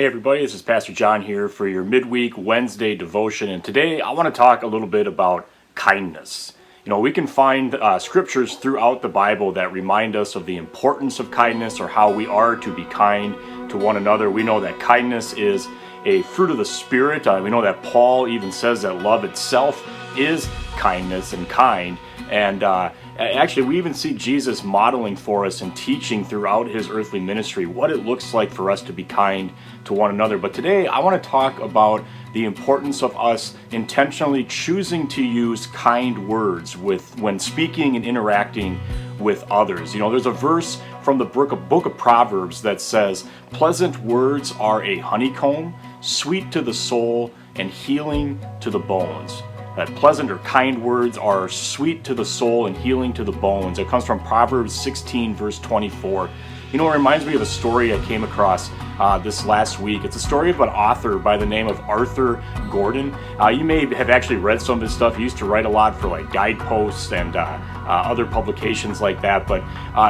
Hey everybody, this is Pastor Jon here for your midweek Wednesday devotion, and today I want to talk a little bit about kindness. We can find scriptures throughout the Bible that remind us of the importance of kindness or how we are to be kind to one another. We know that kindness is a fruit of the Spirit. We know that Paul even says that love itself is kindness and kind. And actually, we even see Jesus modeling for us and teaching throughout his earthly ministry what it looks like for us to be kind to one another. But today, I want to talk about the importance of us intentionally choosing to use kind words when speaking and interacting with others. There's a verse from the book of Proverbs that says, "Pleasant words are a honeycomb, sweet to the soul and healing to the bones." That pleasant or kind words are sweet to the soul and healing to the bones. It comes from Proverbs 16, verse 24. It reminds me of a story I came across this last week. It's a story of an author by the name of Arthur Gordon. You may have actually read some of his stuff. He used to write a lot for guideposts and other publications like that. But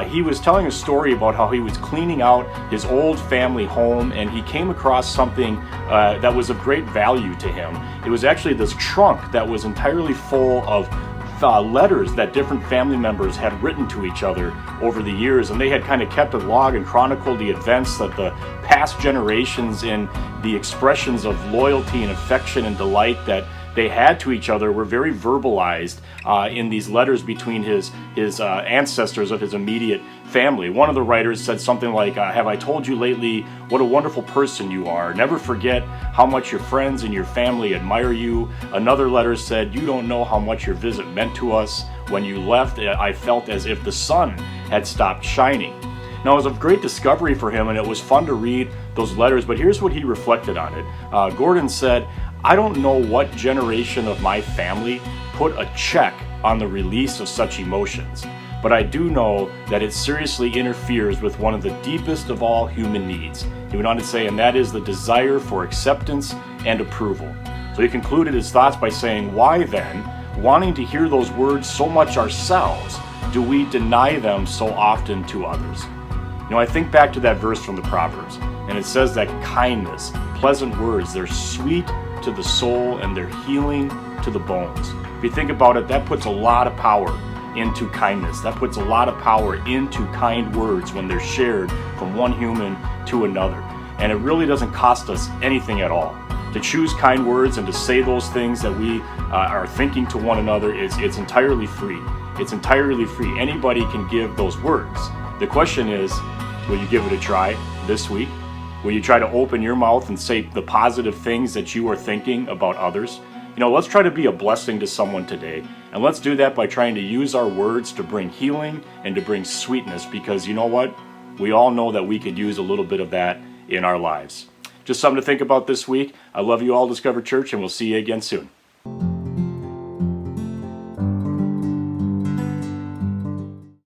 he was telling a story about how he was cleaning out his old family home, and he came across something that was of great value to him. It was actually this trunk that was entirely full of letters that different family members had written to each other over the years, and they had kind of kept a log and chronicled the events that the past generations in the expressions of loyalty and affection and delight that they had to each other were very verbalized in these letters between his ancestors of his immediate family. One of the writers said something like, "Have I told you lately what a wonderful person you are? Never forget how much your friends and your family admire you." Another letter said, "You don't know how much your visit meant to us. When you left, I felt as if the sun had stopped shining." Now, it was a great discovery for him, and it was fun to read those letters, but here's what he reflected on it. Gordon said, "I don't know what generation of my family put a check on the release of such emotions, but I do know that it seriously interferes with one of the deepest of all human needs." He went on to say, and that is the desire for acceptance and approval. So he concluded his thoughts by saying, why then, wanting to hear those words so much ourselves, do we deny them so often to others? I think back to that verse from the Proverbs, and it says that kindness, pleasant words, they're sweet to the soul and they're healing to the bones. If you think about it, that puts a lot of power into kindness. That puts a lot of power into kind words when they're shared from one human to another. And it really doesn't cost us anything at all. To choose kind words and to say those things that we are thinking to one another, it's entirely free. It's entirely free. Anybody can give those words. The question is, will you give it a try this week? Will you try to open your mouth and say the positive things that you are thinking about others? Let's try to be a blessing to someone today. And let's do that by trying to use our words to bring healing and to bring sweetness, because you know what? We all know that we could use a little bit of that in our lives. Just something to think about this week. I love you all, Discover Church, and we'll see you again soon.